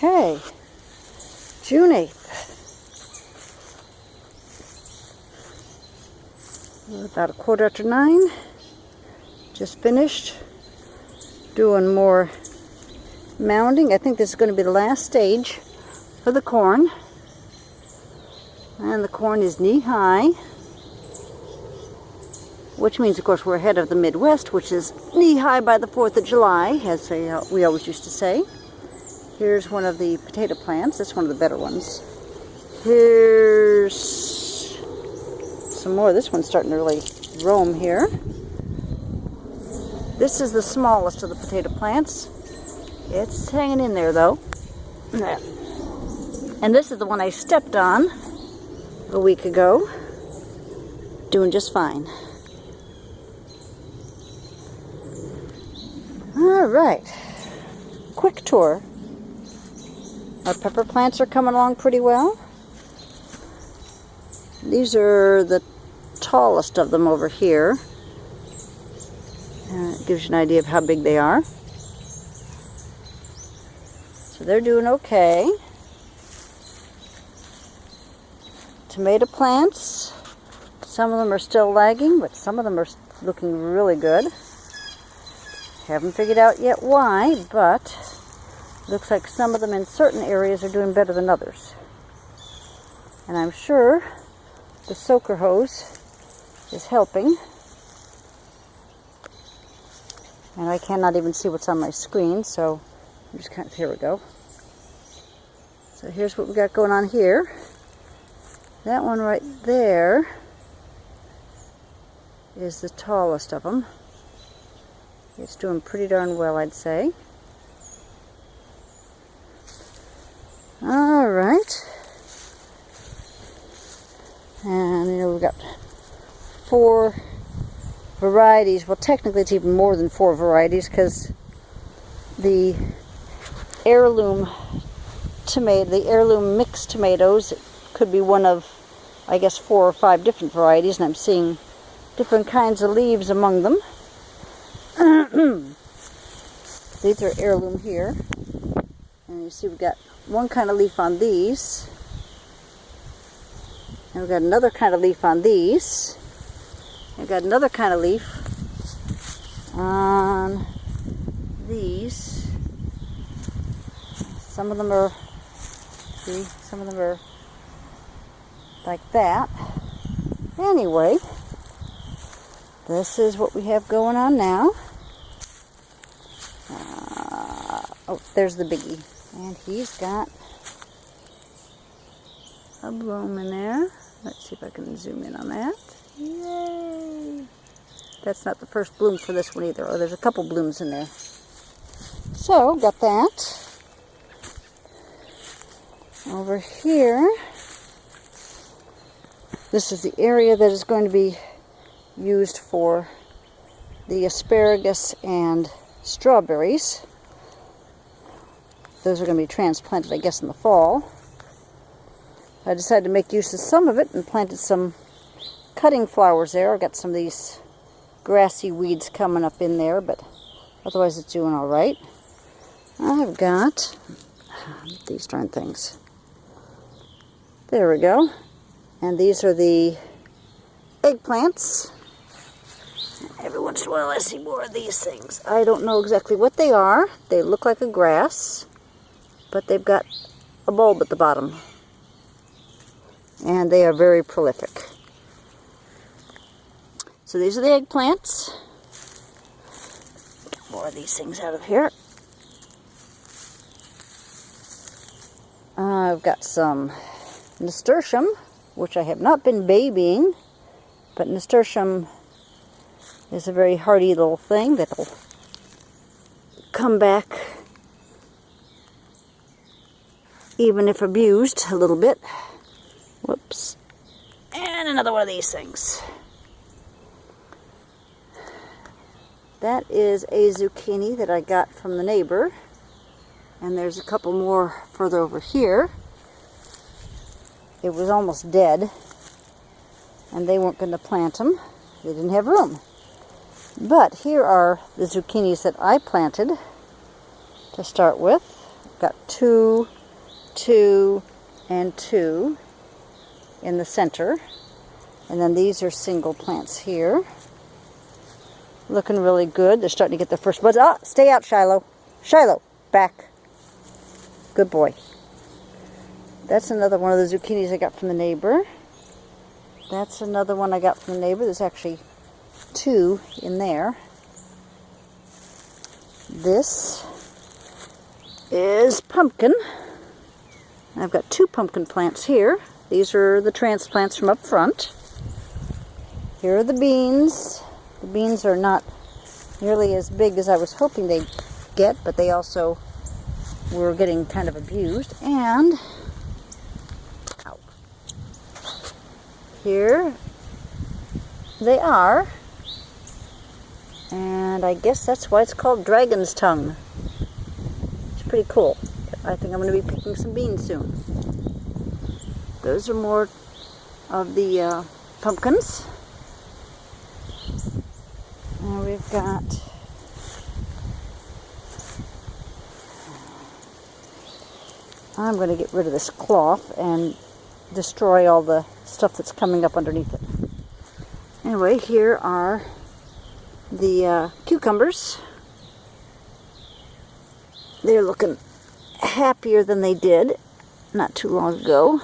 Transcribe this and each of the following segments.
Okay, June 8th. We're about 9:15. Just finished doing more mounding. I think this is going to be the last stage for the corn. And the corn is knee-high, which means, of course, we're ahead of the Midwest, which is knee-high by the 4th of July, as we always used to say. Here's one of the potato plants. That's one of the better ones. Here's some more. This one's starting to really roam here. This is the smallest of the potato plants. It's hanging in there, though. And this is the one I stepped on a week ago. Doing just fine. All right. Quick tour. Our pepper plants are coming along pretty well. These are the tallest of them over here. It gives you an idea of how big they are. So they're doing okay. Tomato plants, some of them are still lagging, but some of them are looking really good. Haven't figured out yet why, but looks like some of them in certain areas are doing better than others. And I'm sure the soaker hose is helping. And I cannot even see what's on my screen, so I'm just kind of, here we go. So here's what we got going on here. That one right there is the tallest of them. It's doing pretty darn well, I'd say. All right. And we've got 4 varieties. Well, technically it's even more than 4 varieties, because the heirloom mixed tomatoes could be one of, I guess, 4 or 5 different varieties, and I'm seeing different kinds of leaves among them. These are heirloom here, and you see we've got one kind of leaf on these, and we've got another kind of leaf on these, and we've got another kind of leaf on these. Some of them are, see, some of them are like that. Anyway, this is what we have going on now. Oh, there's the biggie. And he's got a bloom in there. Let's see if I can zoom in on that. Yay! That's not the first bloom for this one either. Oh, there's a couple blooms in there. So, got that. Over here, this is the area that is going to be used for the asparagus and strawberries. Those are going to be transplanted, I guess, in the fall. I decided to make use of some of it and planted some cutting flowers there. I've got some of these grassy weeds coming up in there, but otherwise it's doing all right. I've got these darn things. There we go. And these are the eggplants. Every once in a while I see more of these things. I don't know exactly what they are. They look like a grass, but they've got a bulb at the bottom. And they are very prolific. So these are the eggplants. Get more of these things out of here. I've got some nasturtium, which I have not been babying, but nasturtium is a very hardy little thing that'll come back, even if abused a little bit. Whoops. And another one of these things. That is a zucchini that I got from the neighbor. And there's a couple more further over here. It was almost dead, and they weren't going to plant them. They didn't have room. But here are the zucchinis that I planted to start with. got 2, 2, and 2 in the center. And then these are single plants here. Looking really good. They're starting to get their first buds. Ah, stay out, Shiloh. Shiloh, back. Good boy. That's another one of the zucchinis I got from the neighbor. That's another one I got from the neighbor. There's actually 2 in there. This is pumpkin. I've got 2 pumpkin plants here. These are the transplants from up front. Here are the beans. The beans are not nearly as big as I was hoping they'd get, but they also were getting kind of abused. And ow, here they are. And I guess that's why it's called dragon's tongue. It's pretty cool. I think I'm going to be picking some beans soon. Those are more of the pumpkins. And we've got I'm going to get rid of this cloth and destroy all the stuff that's coming up underneath it. Anyway, here are the cucumbers. They're looking happier than they did not too long ago.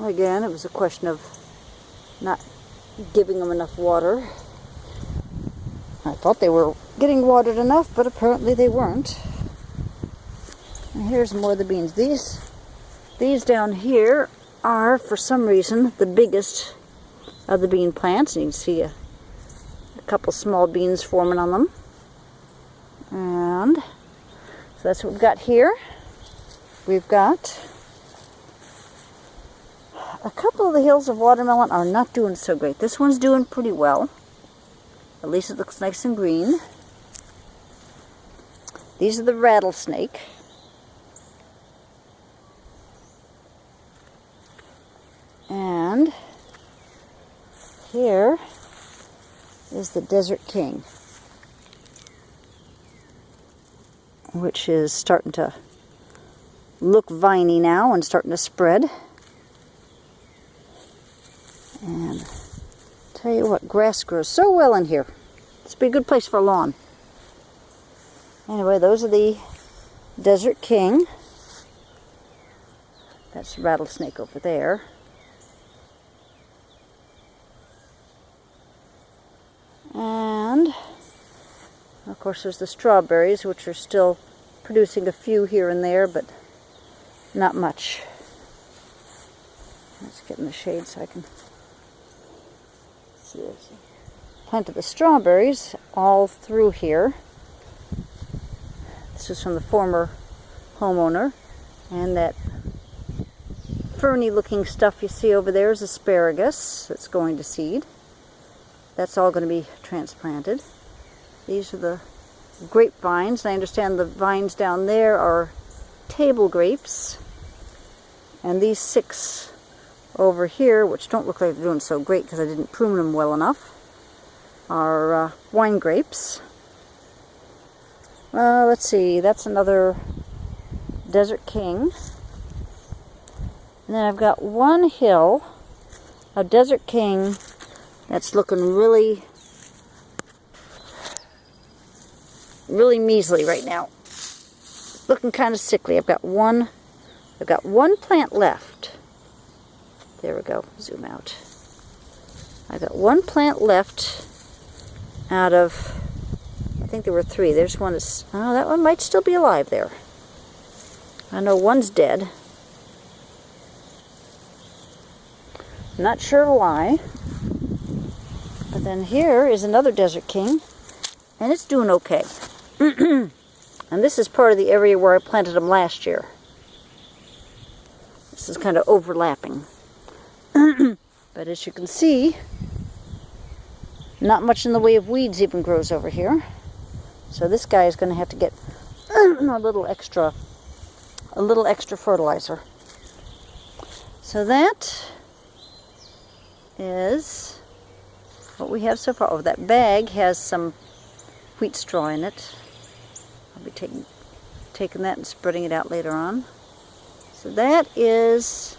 Again, it was a question of not giving them enough water. I thought they were getting watered enough, but apparently they weren't. And here's more of the beans. These down here are, for some reason, the biggest of the bean plants. You can see a couple small beans forming on them. And so that's what we've got here. We've got a couple of the hills of watermelon are not doing so great. This one's doing pretty well. At least it looks nice and green. These are the rattlesnake. And here is the Desert King, which is starting to look viney now and starting to spread. And tell you what, grass grows so well in here. This would be a good place for a lawn. Anyway, those are the Desert King. That's the rattlesnake over there. And of course there's the strawberries, which are still producing a few here and there, but not much. Let's get in the shade so I can see this. Planted the strawberries all through here. This is from the former homeowner, and that ferny looking stuff you see over there is asparagus that's going to seed. That's all going to be transplanted. These are the grapevines. I understand the vines down there are table grapes. And these 6 over here, which don't look like they're doing so great because I didn't prune them well enough, are wine grapes. Let's see, that's another Desert King. And then I've got one hill of Desert King that's looking really measly right now. Looking kind of sickly. I've got one plant left. There we go. Zoom out. I've got one plant left out of, I think there were 3. There's one that's, oh, that one might still be alive there. I know one's dead. Not sure why. But then here is another Desert King, and it's doing okay. And this is part of the area where I planted them last year. This is kind of overlapping. But as you can see, not much in the way of weeds even grows over here. So this guy is going to have to get a little extra fertilizer. So that is what we have so far. Oh, that bag has some wheat straw in it. I'll be taking that and spreading it out later on. So that is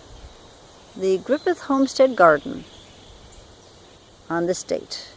the Griffith Homestead garden on this date.